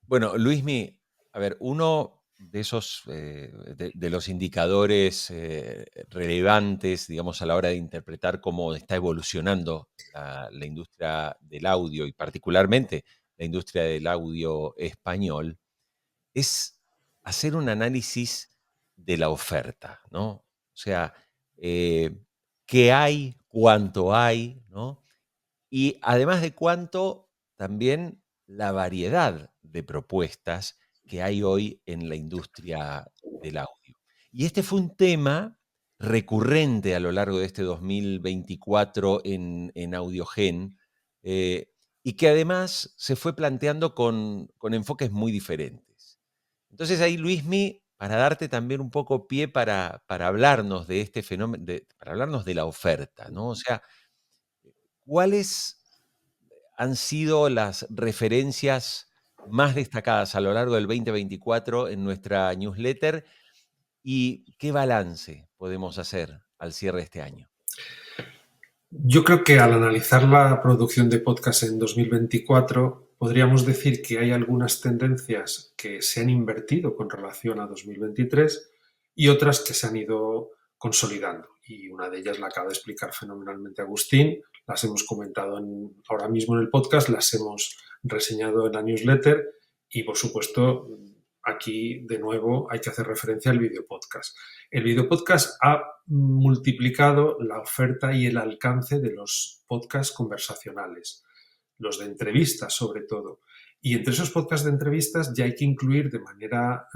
Bueno, Luismi, a ver, uno de esos, de los indicadores relevantes, digamos, a la hora de interpretar cómo está evolucionando la industria del audio y particularmente la industria del audio español, es hacer un análisis de la oferta, ¿no? O sea, eh, qué hay, cuánto hay, ¿no? Y además de cuánto, también la variedad de propuestas que hay hoy en la industria del audio. Y este fue un tema recurrente a lo largo de este 2024 en Audiogen, eh, y que además se fue planteando con enfoques muy diferentes. Entonces ahí, Luismi, para darte también un poco pie para hablarnos de este fenómeno, para hablarnos de la oferta, ¿no? O sea, ¿cuáles han sido las referencias más destacadas a lo largo del 2024 en nuestra newsletter y qué balance podemos hacer al cierre de este año? Yo creo que al analizar la producción de podcast en 2024, podríamos decir que hay algunas tendencias que se han invertido con relación a 2023 y otras que se han ido consolidando. Y una de ellas la acaba de explicar fenomenalmente Agustín, las hemos comentado ahora mismo en el podcast, las hemos reseñado en la newsletter y, por supuesto, aquí de nuevo hay que hacer referencia al video podcast. El video podcast ha multiplicado la oferta y el alcance de los podcasts conversacionales, los de entrevistas sobre todo. Y entre esos podcasts de entrevistas ya hay que incluir de manera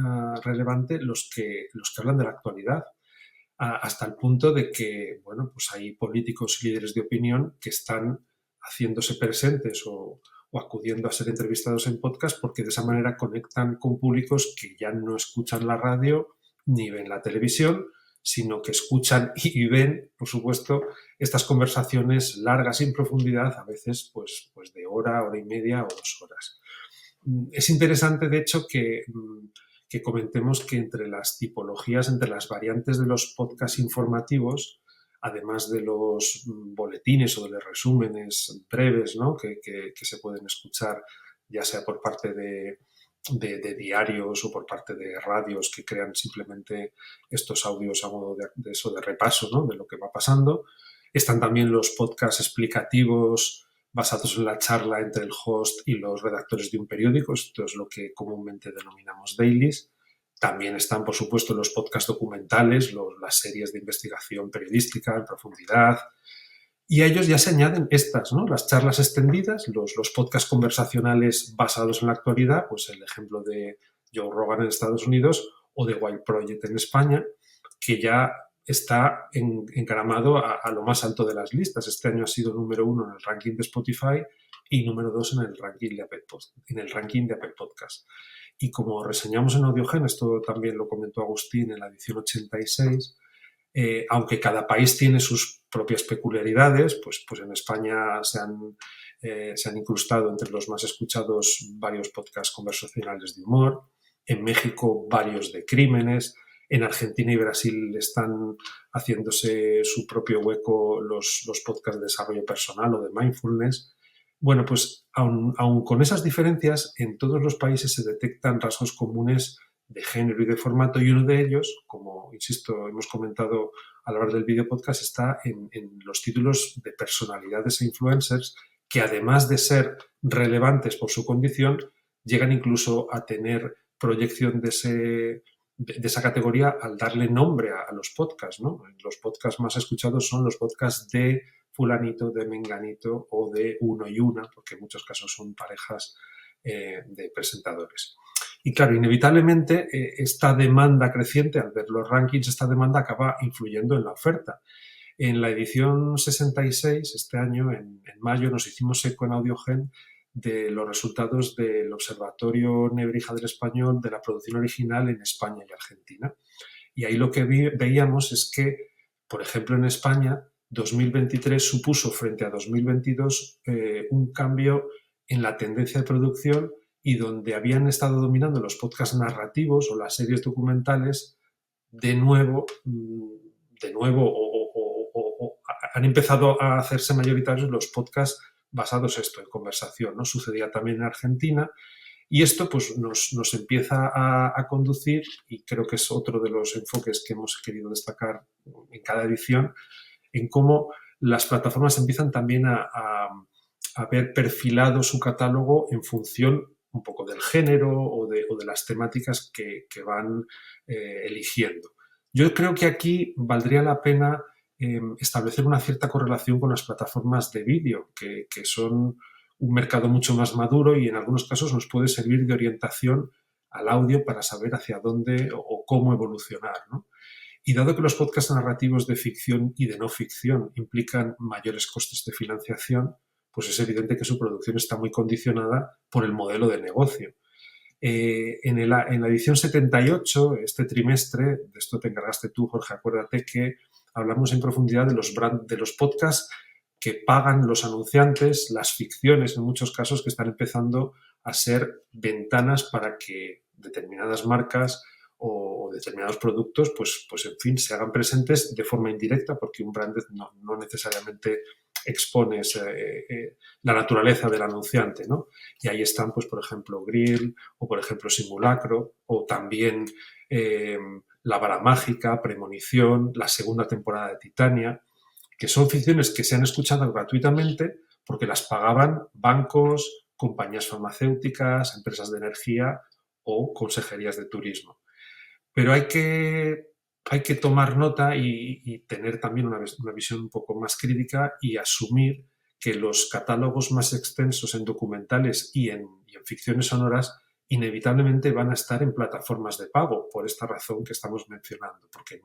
relevante los que hablan de la actualidad, hasta el punto de que, bueno, pues hay políticos y líderes de opinión que están haciéndose presentes o acudiendo a ser entrevistados en podcast porque de esa manera conectan con públicos que ya no escuchan la radio ni ven la televisión, sino que escuchan y ven, por supuesto, estas conversaciones largas sin profundidad, a veces pues de hora y media o 2 horas. Es interesante, de hecho, que comentemos que entre las tipologías, entre las variantes de los podcasts informativos, además de los boletines o de los resúmenes breves, ¿no? que se pueden escuchar ya sea por parte de diarios o por parte de radios que crean simplemente estos audios a modo de eso, de repaso, ¿no? De lo que va pasando. Están también los podcasts explicativos basados en la charla entre el host y los redactores de un periódico. Esto es lo que comúnmente denominamos dailies. También están, por supuesto, los podcasts documentales, las series de investigación periodística en profundidad. Y a ellos ya se añaden estas, ¿no? Las charlas extendidas, los podcasts conversacionales basados en la actualidad, pues el ejemplo de Joe Rogan en Estados Unidos o de Wild Project en España, que ya está encaramado a lo más alto de las listas. Este año ha sido número 1 en el ranking de Spotify y número 2 en el ranking de Apple Podcast. Y como reseñamos en Audiogen, esto también lo comentó Agustín en la edición 86, aunque cada país tiene sus propias peculiaridades, pues en España se han incrustado entre los más escuchados varios podcasts conversacionales de humor, en México varios de crímenes, en Argentina y Brasil están haciéndose su propio hueco los podcasts de desarrollo personal o de mindfulness. Bueno, pues aun con esas diferencias, en todos los países se detectan rasgos comunes de género y de formato, y uno de ellos, como insisto, hemos comentado a la hora del video podcast, está en los títulos de personalidades e influencers que, además de ser relevantes por su condición, llegan incluso a tener proyección de esa categoría al darle nombre a los podcasts, ¿no? Los podcasts más escuchados son los podcasts de fulanito, de menganito o de uno y una, porque en muchos casos son parejas de presentadores. Y claro, inevitablemente esta demanda creciente, al ver los rankings, esta demanda acaba influyendo en la oferta. En la edición 66, este año, en mayo, nos hicimos eco en Audiogen de los resultados del Observatorio Nebrija del Español de la producción original en España y Argentina. Y ahí lo que veíamos es que, por ejemplo, en España, 2023 supuso frente a 2022 un cambio en la tendencia de producción, y donde habían estado dominando los podcasts narrativos o las series documentales, de nuevo han empezado a hacerse mayoritarios los podcasts basados esto en conversación, ¿no? Sucedía también en Argentina, Y esto pues, nos empieza a conducir, y creo que es otro de los enfoques que hemos querido destacar en cada edición, en cómo las plataformas empiezan también a ver perfilado su catálogo en función un poco del género o de las temáticas que van eligiendo. Yo creo que aquí valdría la pena establecer una cierta correlación con las plataformas de vídeo, que son un mercado mucho más maduro y en algunos casos nos puede servir de orientación al audio para saber hacia dónde o cómo evolucionar, ¿no? Y dado que los podcasts narrativos de ficción y de no ficción implican mayores costes de financiación, pues es evidente que su producción está muy condicionada por el modelo de negocio. En la edición 78, este trimestre, de esto te encargaste tú, Jorge, acuérdate que hablamos en profundidad de los podcasts que pagan los anunciantes, las ficciones en muchos casos que están empezando a ser ventanas para que determinadas marcas o determinados productos, pues en fin, se hagan presentes de forma indirecta, porque un branded no necesariamente expones la naturaleza del anunciante, ¿no? Y ahí están, pues, por ejemplo, Grill, o por ejemplo, Simulacro, o también La Vara Mágica, Premonición, la segunda temporada de Titania, que son ficciones que se han escuchado gratuitamente porque las pagaban bancos, compañías farmacéuticas, empresas de energía o consejerías de turismo. Pero hay que tomar nota y tener también una visión un poco más crítica y asumir que los catálogos más extensos en documentales y en ficciones sonoras inevitablemente van a estar en plataformas de pago, por esta razón que estamos mencionando, porque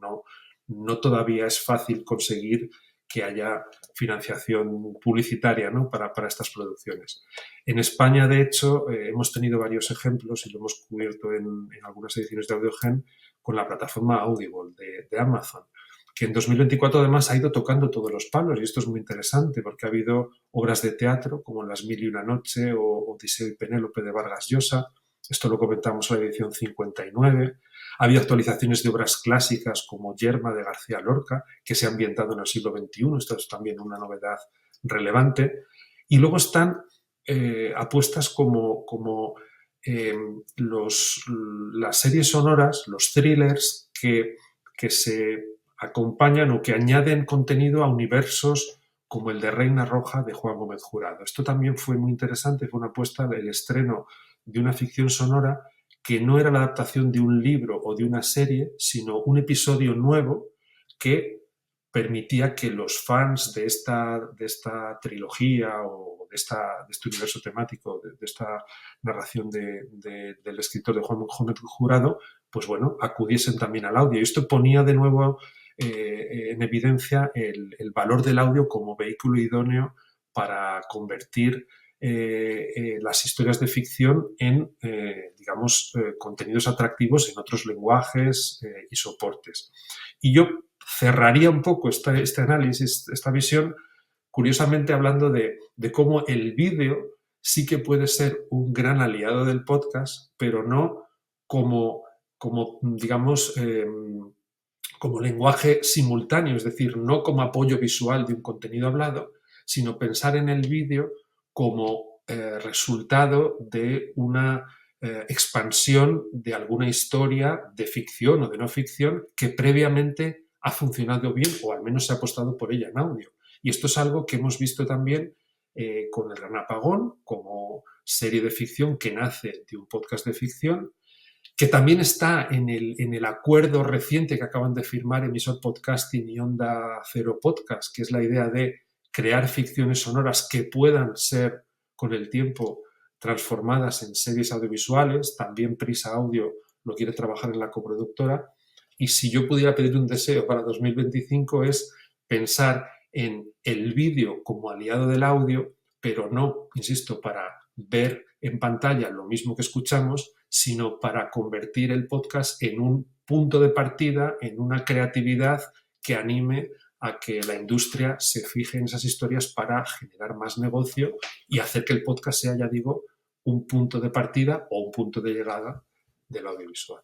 no todavía es fácil conseguir que haya financiación publicitaria, ¿no?, para estas producciones. En España, de hecho, hemos tenido varios ejemplos y lo hemos cubierto en algunas ediciones de Audiogen con la plataforma Audible de Amazon, que en 2024 además ha ido tocando todos los palos, y esto es muy interesante porque ha habido obras de teatro como Las Mil y una Noche o Odiseo y Penélope de Vargas Llosa. Esto lo comentamos en la edición 59. Ha habido actualizaciones de obras clásicas como Yerma de García Lorca, que se ha ambientado en el siglo XXI. Esto es también una novedad relevante. Y luego están apuestas como las series sonoras, los thrillers que se acompañan o que añaden contenido a universos como el de Reina Roja de Juan Gómez Jurado. Esto también fue muy interesante, fue una apuesta del estreno de una ficción sonora que no era la adaptación de un libro o de una serie, sino un episodio nuevo que permitía que los fans de esta trilogía o de este universo temático, de esta narración del escritor de Juan Gómez Jurado, pues bueno, acudiesen también al audio. Y esto ponía de nuevo en evidencia el valor del audio como vehículo idóneo para convertir las historias de ficción en, contenidos atractivos en otros lenguajes y soportes. Y yo cerraría un poco este análisis, esta visión, curiosamente hablando de cómo el vídeo sí que puede ser un gran aliado del podcast, pero no como lenguaje simultáneo, es decir, no como apoyo visual de un contenido hablado, sino pensar en el vídeo como resultado de una expansión de alguna historia de ficción o de no ficción que previamente ha funcionado bien o al menos se ha apostado por ella en audio. Y esto es algo que hemos visto también con El Gran Apagón, como serie de ficción que nace de un podcast de ficción, que también está en el acuerdo reciente que acaban de firmar Emisor Podcasting y Onda Cero Podcast, que es la idea de crear ficciones sonoras que puedan ser con el tiempo transformadas en series audiovisuales. También Prisa Audio lo quiere trabajar en la coproductora. Y si yo pudiera pedir un deseo para 2025 es pensar en el vídeo como aliado del audio, pero no, insisto, para ver en pantalla lo mismo que escuchamos, sino para convertir el podcast en un punto de partida, en una creatividad que anime a que la industria se fije en esas historias para generar más negocio y hacer que el podcast sea, ya digo, un punto de partida o un punto de llegada del audiovisual.